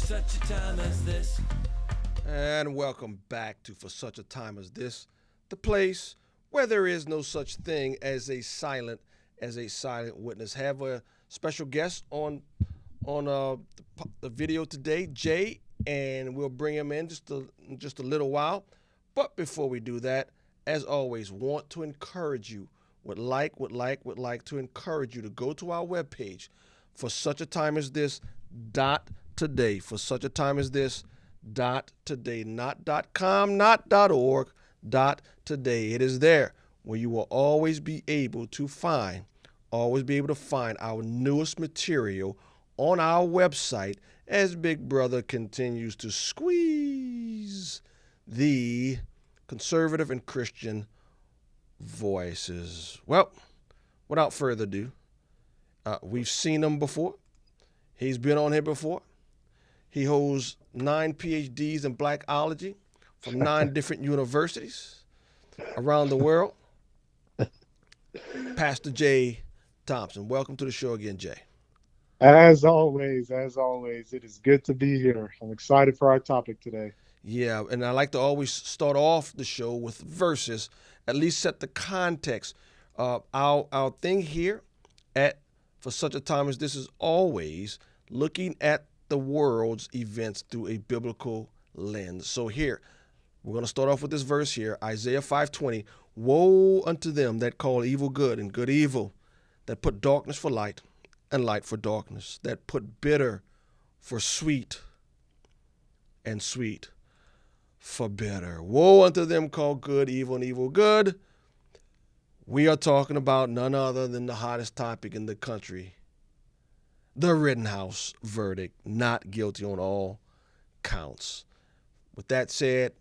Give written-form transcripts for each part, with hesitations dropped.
such a time as this. And welcome back to For Such a Time as This, the place where there is no such thing as a silent witness. Have a special guest on the video today, Jay, and we'll bring him in just a little while. But before we do that, as always, want to encourage you, would like to encourage you to go to our webpage, for such a time as this .today, for such a time as this .today, not .com, not .org, .today. It is there where you will always be able to find our newest material on our website as Big Brother continues to squeeze the conservative and Christian voices. Well, without further ado, we've seen him before. He's been on here before. He holds 9 PhDs in blackology from 9 different universities around the world. Pastor Jay Thompson, welcome to the show again, Jay. As always, it is good to be here. I'm excited for our topic today. Yeah, and I like to always start off the show with verses, at least set the context. Our thing here at For Such a Time as This is always looking at the world's events through a biblical lens. So here, we're going to start off with this verse here, Isaiah 5:20. Woe unto them that call evil good and good evil, that put darkness for light and light for darkness, that put bitter for sweet and sweet for bitter. Woe unto them called good evil and evil good. We are talking about none other than the hottest topic in the country, the Rittenhouse verdict, not guilty on all counts. With that said,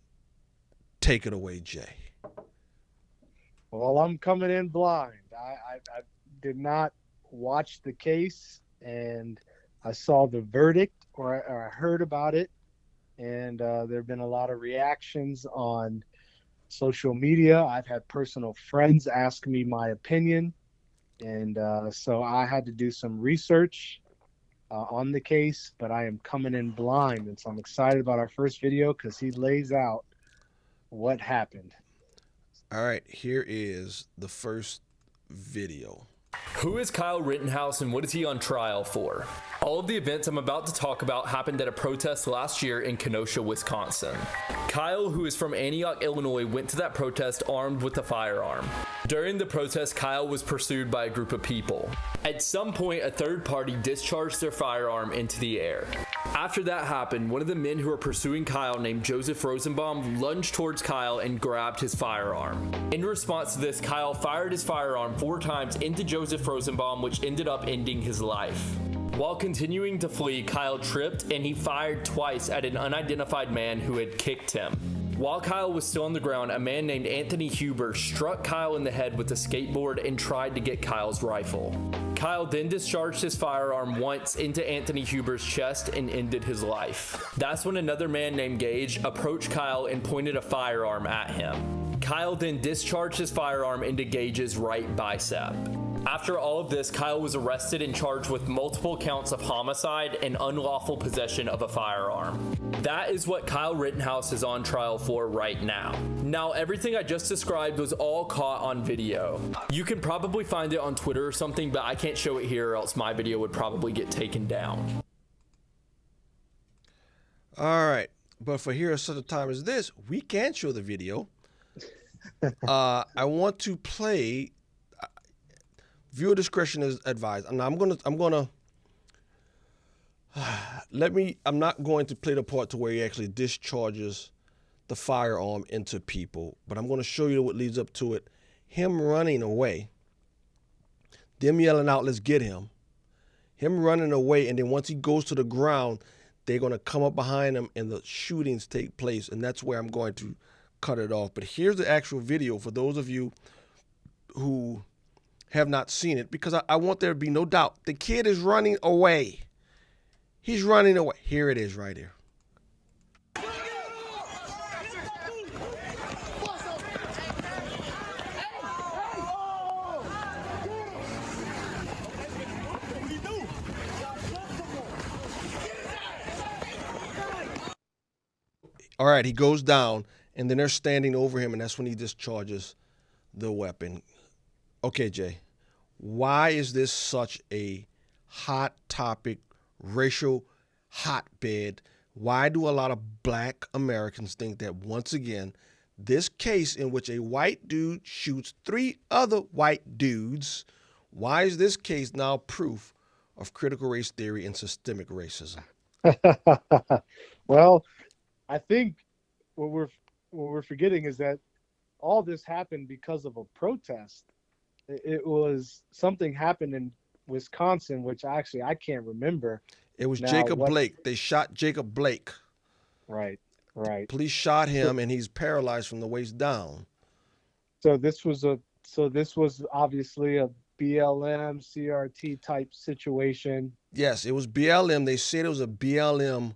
take it away, Jay. Well, I'm coming in blind. I did not watch the case, and I saw the verdict or I heard about it. And there have been a lot of reactions on social media. I've had personal friends ask me my opinion. And so I had to do some research on the case, but I am coming in blind. And so I'm excited about our first video because he lays out what happened. All right, here is the first video. Who is Kyle Rittenhouse and what is he on trial for? All of the events I'm about to talk about happened at a protest last year in Kenosha, Wisconsin. Kyle, who is from Antioch, Illinois, went to that protest armed with a firearm. During the protest, Kyle was pursued by a group of people. At some point, a third party discharged their firearm into the air. After that happened, one of the men who were pursuing Kyle, named Joseph Rosenbaum, lunged towards Kyle and grabbed his firearm. In response to this, Kyle fired his firearm 4 times into Joseph Rosenbaum, which ended up ending his life. While continuing to flee, Kyle tripped and he fired twice at an unidentified man who had kicked him. While Kyle was still on the ground, a man named Anthony Huber struck Kyle in the head with a skateboard and tried to get Kyle's rifle. Kyle then discharged his firearm once into Anthony Huber's chest and ended his life. That's when another man named Gage approached Kyle and pointed a firearm at him. Kyle then discharged his firearm into Gage's right bicep. After all of this, Kyle was arrested and charged with multiple counts of homicide and unlawful possession of a firearm. That is what Kyle Rittenhouse is on trial for right now. Now, everything I just described was all caught on video. You can probably find it on Twitter or something, but I can't show it here or else my video would probably get taken down. All right, but for here at such a time as this, we can show the video. I want to play. Viewer discretion is advised. And I'm not going to play the part to where he actually discharges the firearm into people, but I'm going to show you what leads up to it. Him running away, them yelling out, "Let's get him." Him running away, and then once he goes to the ground, they're going to come up behind him and the shootings take place, and that's where I'm going to cut it off. But here's the actual video for those of you who have not seen it, because I want there to be no doubt. The kid is running away. He's running away. Here it is right here. All right, he goes down, and then they're standing over him, and that's when he discharges the weapon. Okay, Jay, why is this such a hot topic, racial hotbed? Why do a lot of black Americans think that, once again, this case in which a white dude shoots 3 other white dudes, why is this case now proof of critical race theory and systemic racism? Well, I think what we're forgetting is that all this happened because of a protest. It was something happened in Wisconsin, which actually I can't remember It was now. Jacob Blake. They shot Jacob Blake. Right, right. Police shot So, him, and he's paralyzed from the waist down. so this was obviously a BLM CRT type situation. Yes, it was BLM. They said it was a BLM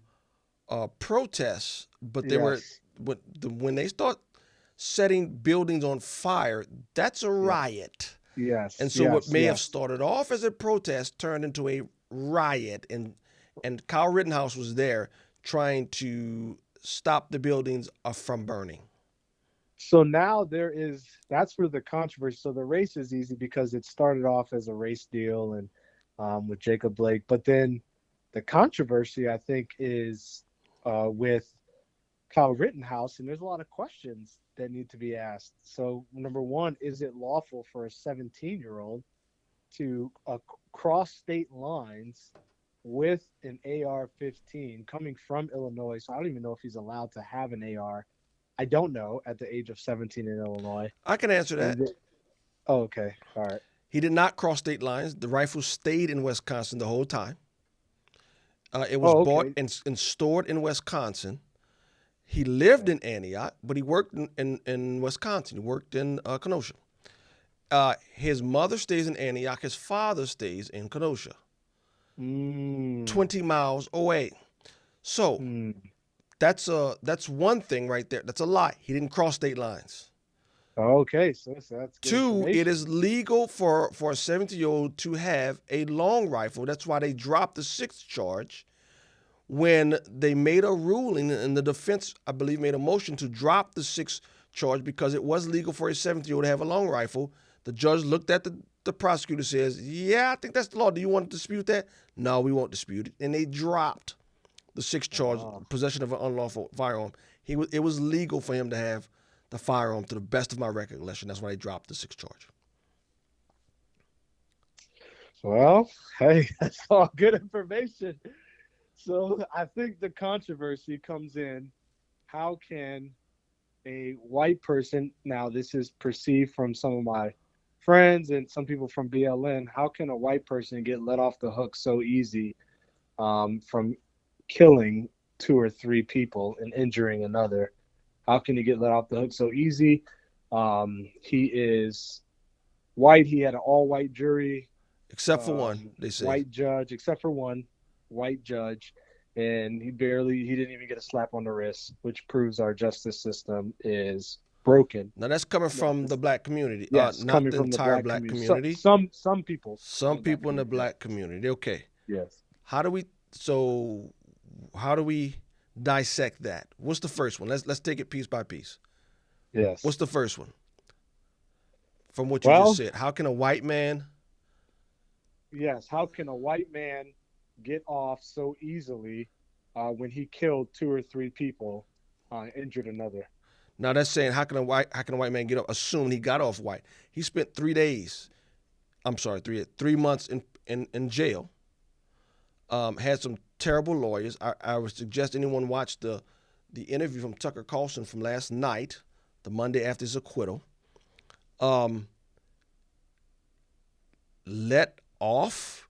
protest, but they were Yes, when they start setting buildings on fire, that's a yes, riot. And yes, so what yes, may have yes. started off as a protest turned into a riot, and Kyle Rittenhouse was there trying to stop the buildings from burning. So now that's where the controversy. So the race is easy because it started off as a race deal and with Jacob Blake, but then the controversy I think is with Kyle Rittenhouse, and there's a lot of questions that need to be asked. So number one, is it lawful for a 17-year-old to cross state lines with an AR-15 coming from Illinois? So I don't even know if he's allowed to have an AR. I don't know at the age of 17 in Illinois. I can answer that. And oh, okay, all right. He did not cross state lines. The rifle stayed in Wisconsin the whole time. It was Oh, bought okay. and stored in Wisconsin. He lived in Antioch, but he worked in Wisconsin. He worked in Kenosha. His mother stays in Antioch. His father stays in Kenosha, Mm, 20 miles away. So mm. that's one thing right there. That's a lie. He didn't cross state lines. Okay, so that's good 2, it information. is legal for a 17-year-old to have a long rifle. That's why they dropped the 6th charge when they made a ruling, and the defense, I believe, made a motion to drop the 6th charge because it was legal for a 17-year-old to have a long rifle. The judge looked at the prosecutor, says, yeah, I think that's the law. Do you want to dispute that? No, we won't dispute it. And they dropped the 6th charge, Oh, possession of an unlawful firearm. It was legal for him to have the firearm, to the best of my recollection. That's why they dropped the 6th charge. well, hey, that's all good information. So I think the controversy comes in. How can a white person, now this is perceived from some of my friends and some people from BLN, how can a white person get let off the hook so easy from killing 2 or 3 people and injuring another? How can he get let off the hook so easy? He is white. He had an all-white jury, Except for one, they say. white judge, except for one white judge, and he didn't even get a slap on the wrist, which proves our justice system is broken. Now that's coming Now, from the black community, yes, not coming the from the entire black black community. community. Some people. Some people in the community, black community. Okay, yes. how do we dissect that? What's the first one? Let's take it piece by piece. Yes. What's the first one? From what you Well, just said, how can a white man? yes. How can a white man get off so easily when he killed 2 or 3 people, injured another? Now that's saying how can a white man get off? Assuming he got off white. He spent 3 days. I'm sorry, 3 months in jail. Had some terrible lawyers. I would suggest anyone watch the interview from Tucker Carlson from last night, the Monday after his acquittal. Let off.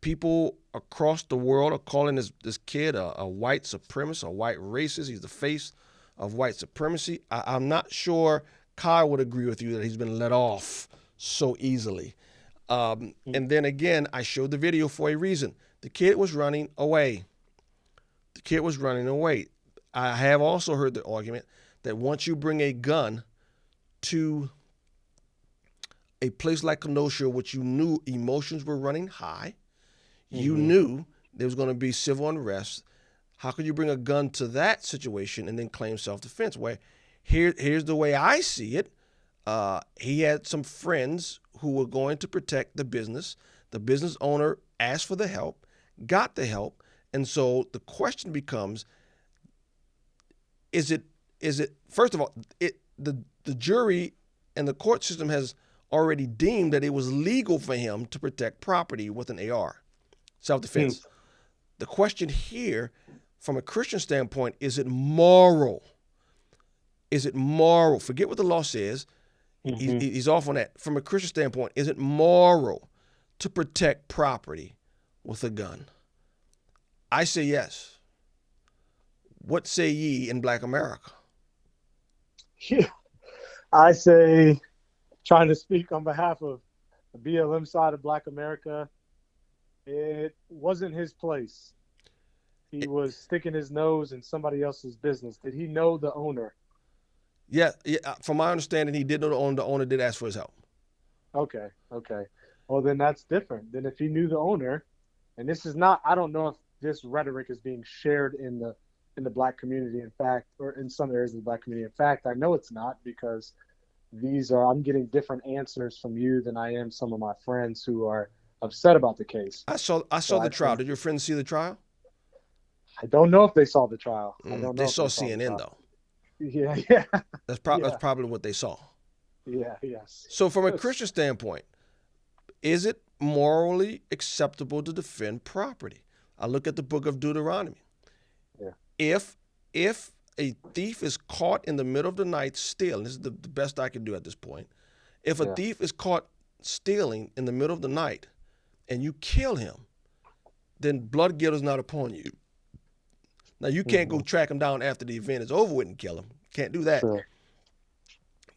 People across the world are calling this kid a white supremacist, a white racist. He's the face of white supremacy. I'm not sure Kyle would agree with you that he's been let off so easily. And then again, I showed the video for a reason. The kid was running away. I have also heard the argument that once you bring a gun to a place like Kenosha, which you knew emotions were running high, you knew there was going to be civil unrest, How could you bring a gun to that situation and then claim self-defense? Where here's the way I see it. He had some friends who were going to protect the business. The business owner asked for the help, got the help, and so the question becomes: Is it first of all, the jury and the court system has already deemed that it was legal for him to protect property with an AR, self-defense. The question here, from a Christian standpoint, is it moral? Is it moral? Forget what the law says. He's off on that. From a Christian standpoint, is it moral to protect property with a gun? I say yes. What say ye in Black America? Yeah. I say, trying to speak on behalf of the BLM side of Black America, it wasn't his place. He was sticking his nose in somebody else's business. Did he know the owner? Yeah. From my understanding, he did know the owner. The owner did ask for his help. Okay. Well, then that's different. Then if he knew the owner, and this is not, I don't know if this rhetoric is being shared in the Black community, in fact, or in some areas of the Black community. In fact, I know it's not, because I'm getting different answers from you than I am some of my friends who are upset about the case. I saw the trial. Did your friends see the trial? I don't know if they saw the trial. I don't know. They if saw the CNN trial. though. Yeah. That's probably what they saw. Yeah. Yes. So from a Christian standpoint, is it morally acceptable to defend property? I look at the book of Deuteronomy. Yeah. If a thief is caught in the middle of the night stealing, this is the best I can do at this point. If a thief is caught stealing in the middle of the night and you kill him, then blood guilt is not upon you. Now, you can't go track him down after the event is over with and kill him. Can't do that. Sure.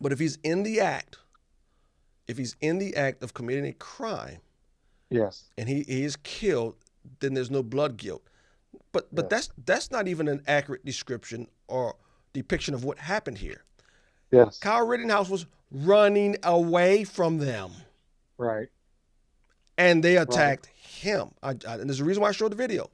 But if he's in the act of committing a crime, Yes. and he is killed, then there's no blood guilt. But that's not even an accurate description or depiction of what happened here. Yes. Kyle Rittenhouse was running away from them. Right. And they attacked him. And there's a reason why I showed the video.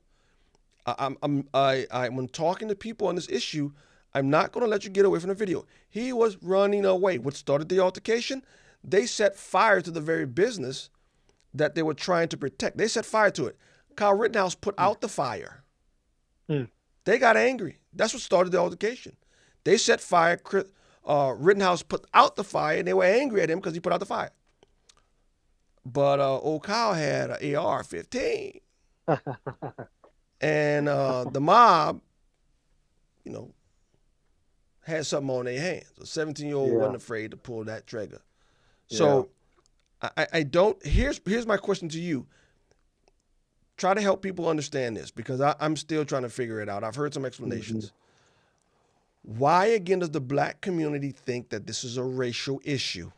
When talking to people on this issue, I'm not going to let you get away from the video. He was running away. What started the altercation? They set fire to the very business that they were trying to protect. They set fire to it. Kyle Rittenhouse put out the fire. They got angry. That's what started the altercation. They set fire. Rittenhouse put out the fire, and they were angry at him because he put out the fire. But old Kyle had an AR-15. And the mob, had something on their hands. A 17-year-old wasn't afraid to pull that trigger. So I don't. Here's my question to you. Try to help people understand this, because I'm still trying to figure it out. I've heard some explanations. Why, again, does the Black community think that this is a racial issue?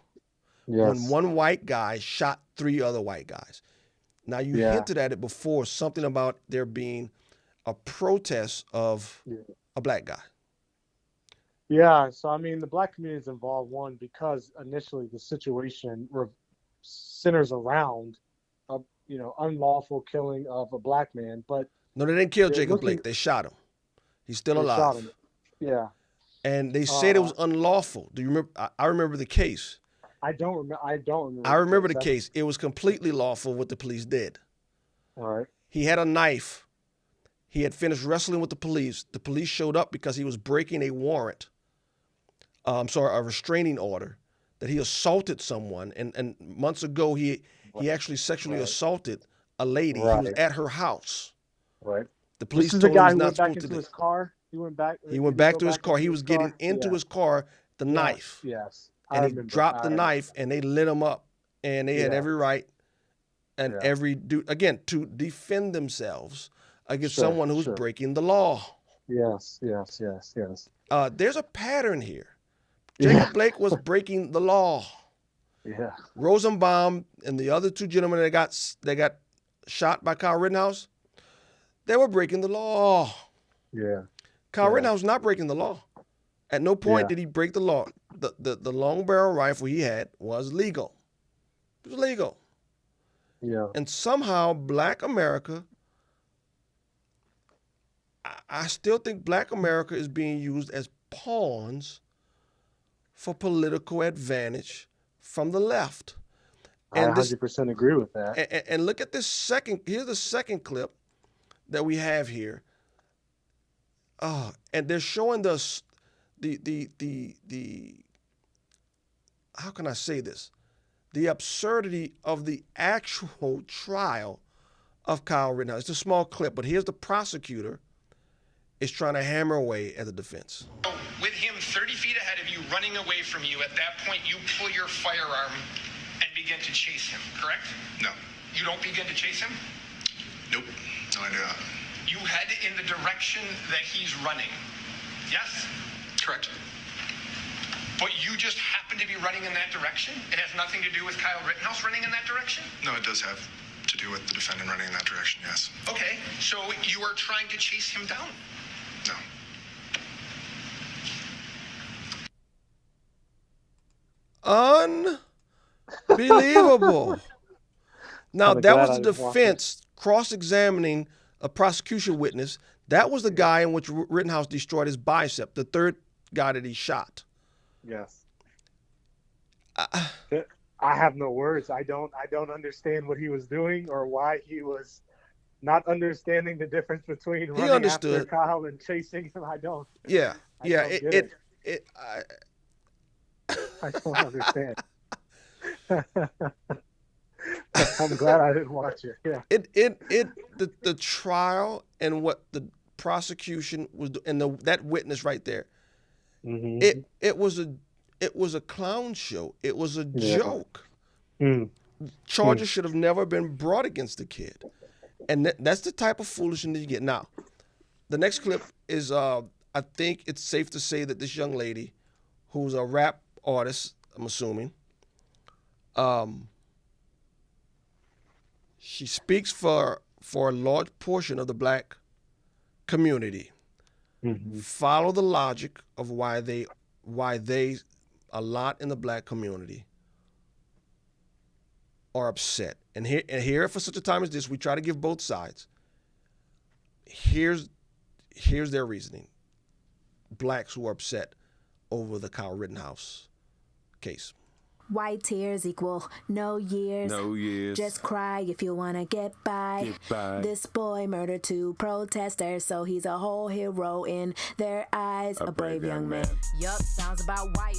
When one white guy shot 3 other white guys. Now, you hinted at it before, something about there being a protest of a Black guy. Yeah, so I mean, the Black community is involved, one, because initially the situation centers around a unlawful killing of a Black man, but no, they didn't kill Jacob Blake. They shot him. He's still alive. Shot him. Yeah. And they said it was unlawful. Do you remember? I remember the case. I don't remember. I remember the case. It was completely lawful what the police did. All right. He had a knife. He had finished wrestling with the police. The police showed up because he was breaking a warrant. A restraining order, that he assaulted someone. And months ago, he actually sexually assaulted a lady. He was at her house. Right. The police told him he was not not supposed supposed to do. do. His car. He went back. He went back to his car. He was getting into his car, the knife. Yes. And he dropped the knife, and they lit him up. And they had every right and every again, to defend themselves against someone who was breaking the law. Yes. There's a pattern here. Jacob Blake was breaking the law. Yeah. Rosenbaum and the other 2 gentlemen that got shot by Kyle Rittenhouse, they were breaking the law. Yeah. Kyle Rittenhouse was not breaking the law. At no point did he break the law. The long barrel rifle he had was legal. It was legal. Yeah. And somehow Black America I still think Black America is being used as pawns for political advantage from the left. I And this 100% agree with that. and look at this second. Here's the second clip that we have here. And they're showing us the how can I say this? The absurdity of the actual trial of Kyle Rittenhouse. It's a small clip, but here's the prosecutor is trying to hammer away at the defense. With him 30 feet ahead of you, running away from you, at that point you pull your firearm and begin to chase him, correct? No. You don't begin to chase him? Nope. No, I do not. You head in the direction that he's running. Yes? Correct. But you just happen to be running in that direction? It has nothing to do with Kyle Rittenhouse running in that direction? No, it does have to do with the defendant running in that direction, yes. Okay, so you are trying to chase him down? No. Unbelievable. Now, that was the glad I didn't watch it. defense cross-examining a prosecution witness. That was the guy in which Rittenhouse destroyed his bicep, the third guy that he shot. Yes. I have no words. I don't understand what he was doing or why he was not understanding the difference between running understood. after Kyle and chasing him. I don't. Yeah, yeah. don't get I don't understand. I'm glad I didn't watch it. Yeah. The trial and what the prosecution was and that witness right there. Mm-hmm. It was a clown show. It was a joke. Mm. Charges should have never been brought against the kid, and that's the type of foolishness you get. Now, the next clip is I think it's safe to say that this young lady, who's a rap artist, I'm assuming, she speaks for a large portion of the Black community. Mm-hmm. Follow the logic of why they a lot in the Black community are upset. And here for such a time as this, we try to give both sides. Here's their reasoning. Blacks who are upset over the Kyle Rittenhouse case. White tears equal no years. No years. Just cry if you wanna get by. Get by. This boy murdered 2 protesters, so he's a whole hero in their eyes. A brave young man. Yup, sounds about white.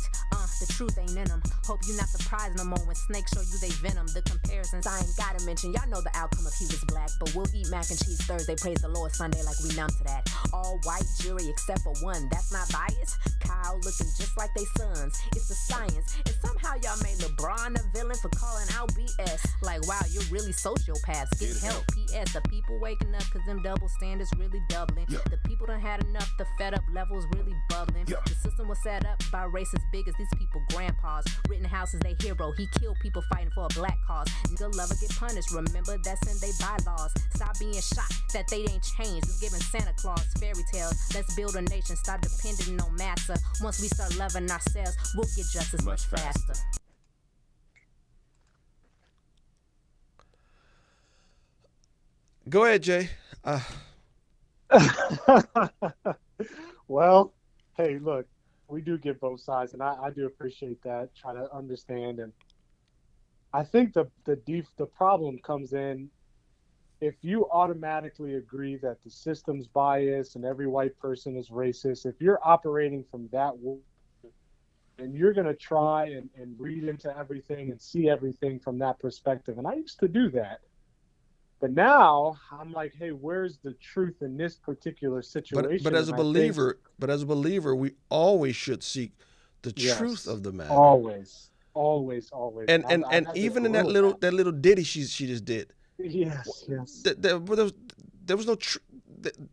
The truth ain't in them. Hope you're not surprised no more when snakes show you they venom. The comparisons I ain't gotta mention. Y'all know the outcome if he was black, but we'll eat mac and cheese Thursday, praise the Lord Sunday like we numb to that. All white jury except for one. That's not bias. Kyle looking just like they sons. It's the science, and somehow y'all made LeBron a villain for calling out BS. Like, wow, you're really sociopaths. Get help. P.S. The people waking up cause them double standards really doubling. Yeah. The people done had enough. The fed up levels really bubbling. Yeah. The system was set up by races big as these people grandpas. Rittenhouse is their hero. He killed people fighting for a black cause. Nigga lover get punished. Remember that's in they bylaws. Stop being shocked that they ain't changed. It's giving Santa Claus fairy tales. Let's build a nation. Stop depending on massa. Once we start loving ourselves, we'll get justice much faster. Go ahead, Jay. Well, hey, look, we do get both sides, and I do appreciate that. Try to understand, and I think the problem comes in if you automatically agree that the system's biased and every white person is racist. If you're operating from that, and you're going to try and read into everything and see everything from that perspective, and I used to do that. But now I'm like, hey, where's the truth in this particular situation? But as a believer, we always should seek the truth of the matter. Always. And even in that little ditty she just did. Yes. There was no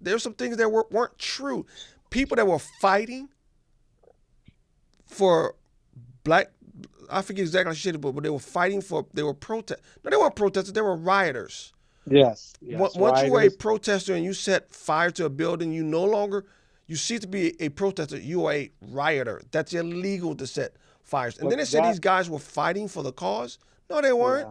there's some things that weren't true. People that were fighting for black, I forget exactly how she said it, but they were fighting for, they were No, they weren't protesters, they were rioters. Yes. Once you were a protester and you set fire to a building, you cease to be a protester, you are a rioter. That's illegal to set fires. And then they said these guys were fighting for the cause. No, they weren't.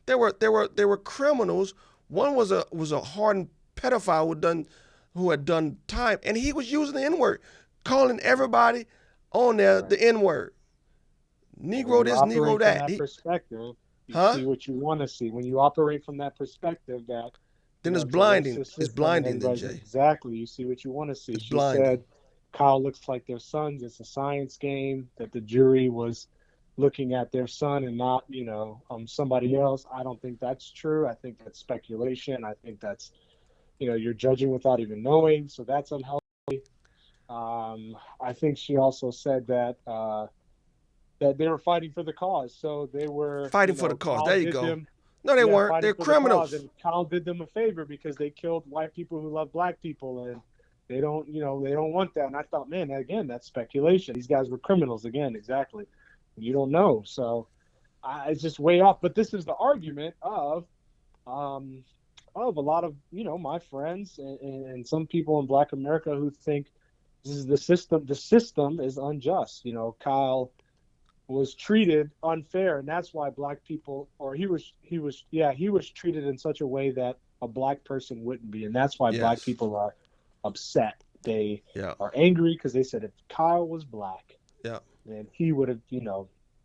Yeah. They were criminals. One was a hardened pedophile who done who had done time, and he was using the N-word, calling everybody on there the N-word. Negro this, Negro that. From that perspective, you Huh? see what you want to see. When you operate from that perspective, that Then it's a blinding. racist It's system blinding, and then, everybody's- Jay. Exactly. You see what you want to see. It's She blinding. said Kyle looks like their sons. It's a science game, that the jury was looking at their son and not, somebody else. I don't think that's true. I think that's speculation. I think that's, you're judging without even knowing. So that's unhealthy. I think she also said that that they were fighting for the cause. So they were Fighting for the cause. Kyle there you did go. them- No, they yeah, weren't. fighting They're for the cause, criminals. and Kyle did them a favor because they killed white people who love black people, and they don't want that. And I thought, man, again, that's speculation. These guys were criminals again, exactly. You don't know, so it's just way off. But this is the argument of a lot of my friends and some people in Black America who think this is the system. The system is unjust. Kyle was treated unfair, and that's why black people, or he was treated in such a way that a black person wouldn't be, and that's why black people are upset. They are angry because they said if Kyle was black, then he would have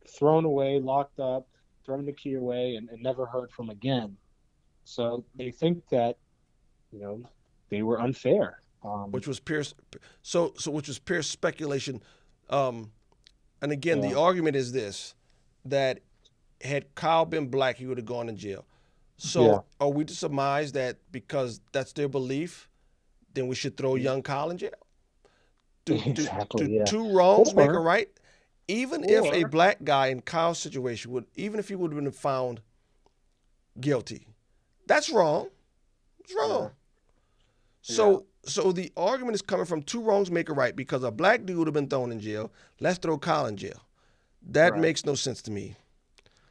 thrown away, locked up, thrown the key away, and never heard from again. So they think that they were unfair, which was pure. So which was pure speculation. And again, the argument is this, that had Kyle been black, he would have gone in jail. So are we to surmise that because that's their belief, then we should throw young Kyle in jail? Do two wrongs make a right? Even if a black guy in Kyle's situation even if he would have been found guilty, that's wrong. It's wrong. So the argument is coming from two wrongs make a right, because a black dude would have been thrown in jail. Let's throw Kyle in jail. That makes no sense to me.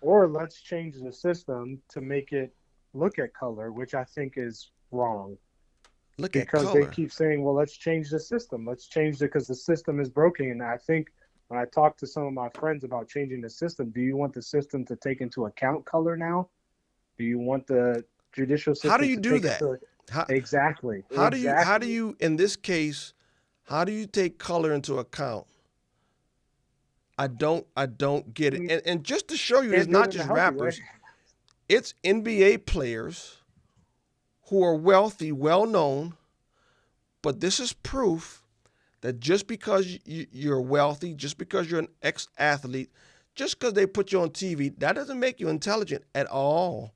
Or let's change the system to make it look at color, which I think is wrong. Because they keep saying, well, let's change the system. Let's change it because the system is broken. And I think when I talk to some of my friends about changing the system, do you want the system to take into account color now? Do you want the judicial system How do you do that? Exactly. How do you in this case, how do you take color into account? I don't get it. And just to show you, it's not just rappers. It's NBA players who are wealthy, well-known, but this is proof that just because you're wealthy, just because you're an ex-athlete, just because they put you on TV, that doesn't make you intelligent at all.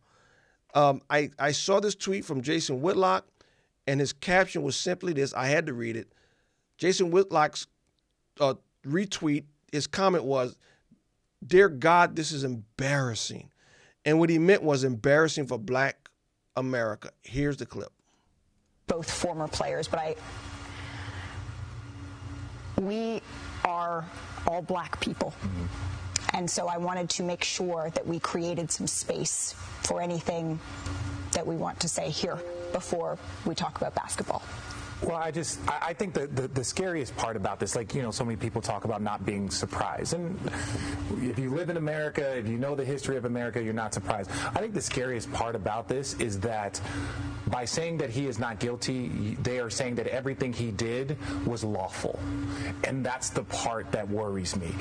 I saw this tweet from Jason Whitlock, and his caption was simply this. I had to read it. Jason Whitlock's retweet, his comment was, "Dear God, this is embarrassing." And what he meant was embarrassing for Black America. Here's the clip. Both former players, but we are all Black people. Mm-hmm. And so I wanted to make sure that we created some space for anything that we want to say here before we talk about basketball. Well, I think the scariest part about this, so many people talk about not being surprised. And if you live in America, if you know the history of America, you're not surprised. I think the scariest part about this is that by saying that he is not guilty, they are saying that everything he did was lawful. And that's the part that worries me.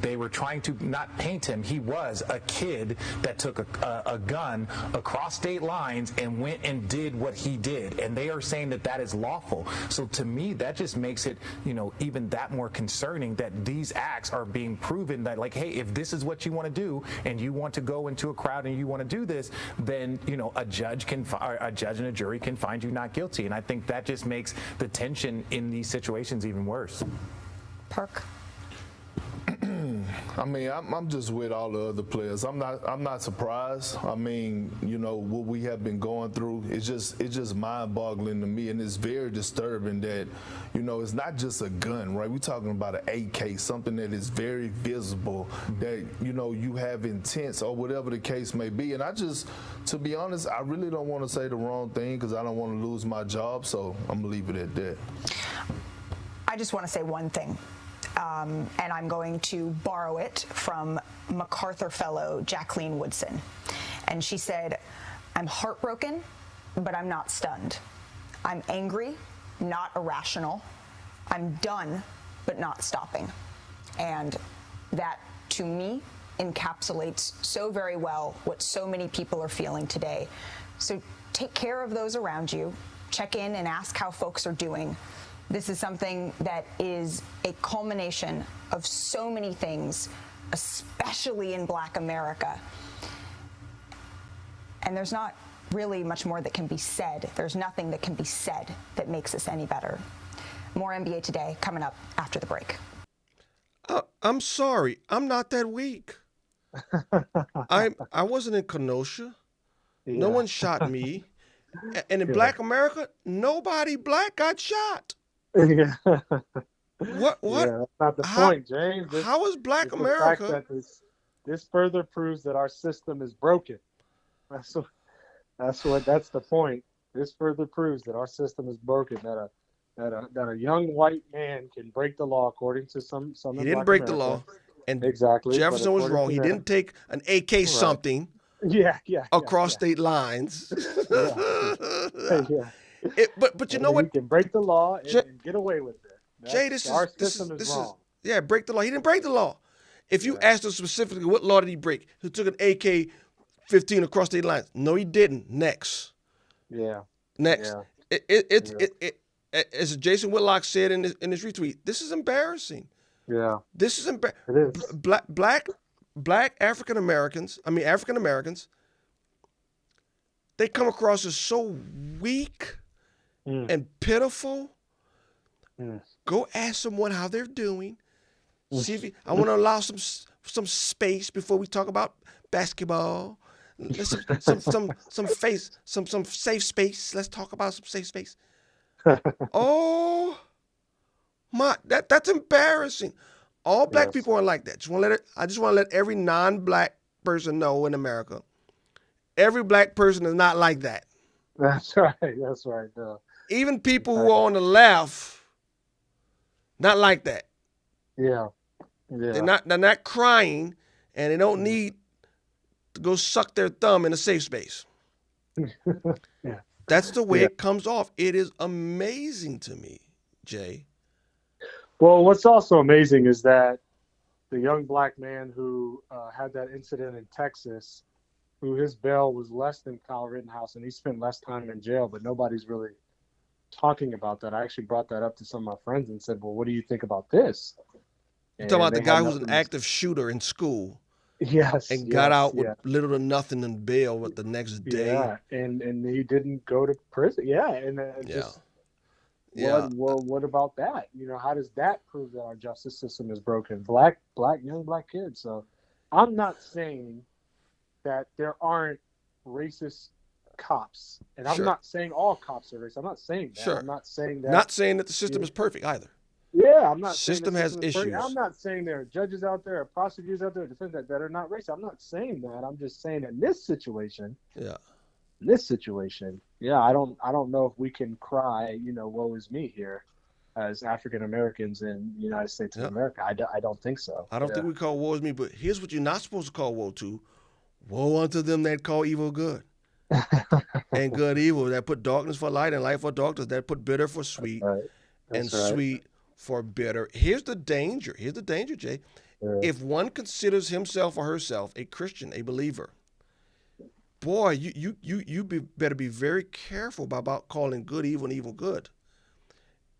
They were trying to not paint him. He was a kid that took a gun across state lines and went and did what he did. And they are saying that that is lawful. So to me, that just makes it, even that more concerning that these acts are being proven that, hey, if this is what you want to do and you want to go into a crowd and you want to do this, then, a judge and a jury can find you not guilty. And I think that just makes the tension in these situations even worse. Perk. I mean, I'm just with all the other players. I'm not surprised. I mean, what we have been going through, it's just mind-boggling to me, and it's very disturbing that, it's not just a gun, right? We're talking about an AK, something that is very visible, that, you have intents or whatever the case may be. And to be honest, I really don't want to say the wrong thing because I don't want to lose my job, so I'm going to leave it at that. I just want to say one thing. And I'm going to borrow it from MacArthur Fellow Jacqueline Woodson. And she said, "I'm heartbroken, but I'm not stunned. I'm angry, not irrational. I'm done, but not stopping. And that, to me, encapsulates so very well what so many people are feeling today. So take care of those around you. Check in and ask how folks are doing. This is something that is a culmination of so many things, especially in Black America. And there's not really much more that can be said. There's nothing that can be said that makes this any better. More NBA Today coming up after the break. I'm sorry. I'm not that weak. I wasn't in Kenosha. Yeah. No one shot me. And in Black America, nobody black got shot. Yeah. What? Yeah, that's not the point, James. How is Black it's America? The fact that this further proves that our system is broken. That's the point. This further proves that our system is broken. That a young white man can break the law according to some. He didn't break the law, and exactly. Jefferson was wrong. He didn't take an AK something. Yeah. Across state lines. Yeah. But you know what? He can break the law and get away with it. Jay, our system is wrong. Break the law. He didn't break the law. If you asked him specifically what law did he break, he took an AK-15 across state lines. No, he didn't. Next. Yeah. Next. Yeah. As Jason Whitlock said in his retweet, this is embarrassing. Yeah. This is embarrassing. It is. Black African Americans, they come across as so weak and pitiful. Go ask someone how they're doing. See if I want to allow some space before we talk about basketball. Some safe space. Let's talk about some safe space. Oh my, that's embarrassing. All black people are like that. I just want to let every non-black person know in America. Every black person is not like that. That's right. That's right. No. Even people who are on the left, not like that. Yeah. They're not crying, and they don't need to go suck their thumb in a safe space. Yeah. That's the way it comes off. It is amazing to me, Jay. Well, what's also amazing is that the young black man who had that incident in Texas, who his bail was less than Kyle Rittenhouse, and he spent less time in jail, but nobody's really talking about that. I actually brought that up to some of my friends and said, well, what do you think about this? You're talking about the guy who's an active shooter in school. Yes. And got out with little to nothing in bail the next day. Yeah, and he didn't go to prison. Yeah, and just... Yeah. Well, what about that? How does that prove that our justice system is broken? Young black kids. So I'm not saying that there aren't racist cops. And I'm not saying all cops are racist. I'm not saying that. Sure. I'm not saying that. Not saying that the system is perfect either. Yeah, I'm not saying the system has issues. I'm not saying there are judges out there, or prosecutors out there, defendants that are not racist. I'm not saying that. I'm just saying in this situation. Yeah. I don't know if we can cry, woe is me here as African Americans in the United States of America. I don't think so. I don't think we call woe is me, but here's what you're not supposed to call woe to. Woe unto them that call evil good. And good evil, that put darkness for light and light for darkness, that put bitter for sweet and sweet for bitter. Here's the danger, Jay. Yeah. If one considers himself or herself a Christian, a believer, boy, you better be very careful about calling good evil and evil good.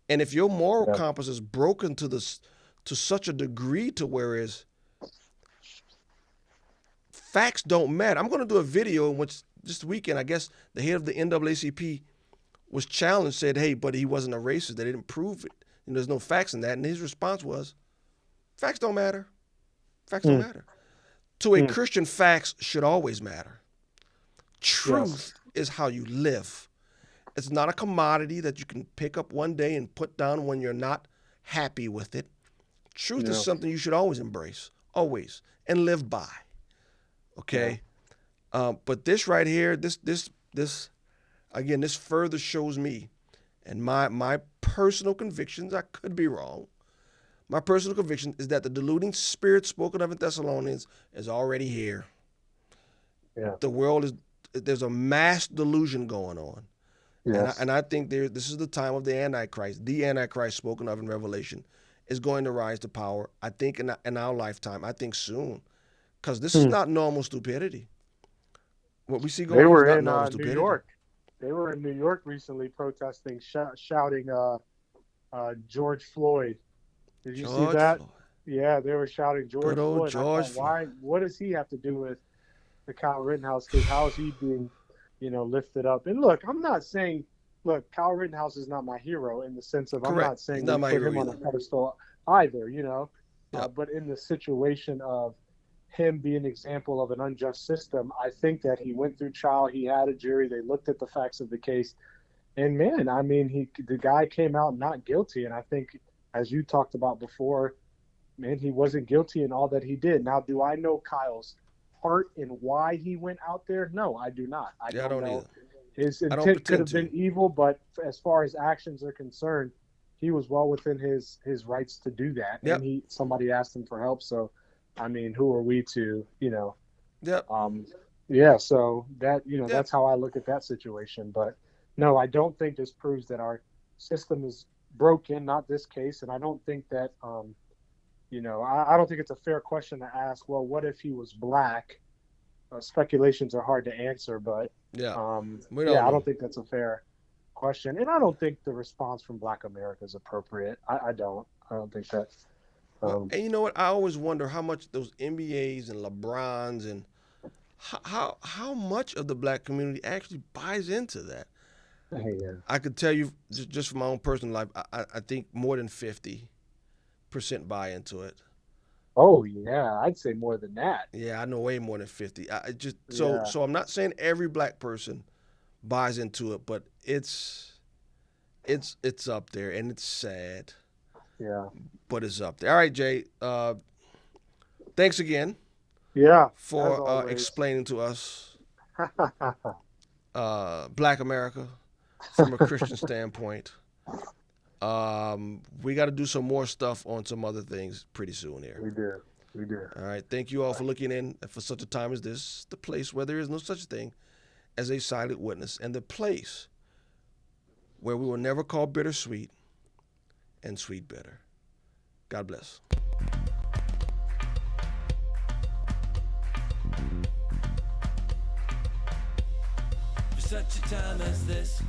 And if your moral compass is broken to such a degree to whereas facts don't matter. I'm going to do a video in which this weekend, I guess the head of the NAACP was challenged, said, hey, but he wasn't a racist. They didn't prove it. And there's no facts in that. And his response was, facts don't matter. Facts don't matter. To a Christian, facts should always matter. Truth is how you live. It's not a commodity that you can pick up one day and put down when you're not happy with it. Truth is something you should always embrace, always, and live by. Okay? But this right here, this further shows me and my personal convictions, I could be wrong. My personal conviction is that the deluding spirit spoken of in Thessalonians is already here. Yeah. The world there's a mass delusion going on. Yes. And I think this is the time of the Antichrist. The Antichrist spoken of in Revelation is going to rise to power, I think, in our lifetime. I think soon. Because this is not normal stupidity. What we see going They on is were not in normal New stupidity. York. They were in New York recently protesting, shouting George Floyd. Did you see George that? Floyd. Yeah, they were shouting George Good old Floyd. George I thought, Floyd. why? What does he have to do with the Kyle Rittenhouse case? How is he being, lifted up? And look, I'm not saying, Kyle Rittenhouse is not my hero in the sense of I'm Correct. not saying He's not we my put hero him on a either. pedestal either, Yep. but in the situation of him being an example of an unjust system, I think that he went through trial. He had a jury. They looked at the facts of the case. And man, I mean, the guy came out not guilty. And I think, as you talked about before, man, he wasn't guilty in all that he did. Now, do I know Kyle's heart and why he went out there? No, I do not. I don't know. either. His I don't intent could pretend have been evil, but as far as actions are concerned, he was well within his rights to do that. Yep. And somebody asked him for help. So, I mean, who are we to, Yep. yeah, so that, Yep. that's how I look at that situation. But no, I don't think this proves that our system is broken, not this case. And I don't think that, I don't think it's a fair question to ask, well, what if he was black? Speculations are hard to answer, but We don't I know. don't think that's a fair question. And I don't think the response from Black America is appropriate. I don't think that. And you know what? I always wonder how much those NBAs and LeBrons and how much of the black community actually buys into that. Yeah. I could tell you just from my own personal life, I think more than 50% buy into it. Oh yeah, I'd say more than that. Yeah, I know way more than 50. Yeah. So I'm not saying every black person buys into it, but it's up there and it's sad. Yeah. But it's up there. All right, Jay. Thanks again. Yeah. For explaining to us Black America from a Christian standpoint. We got to do some more stuff on some other things pretty soon here. We do. All right. Thank you all for looking in for such a time as this, the place where there is no such thing as a silent witness, and the place where we will never call bitter sweet and sweet bitter. God bless. For such a time as this.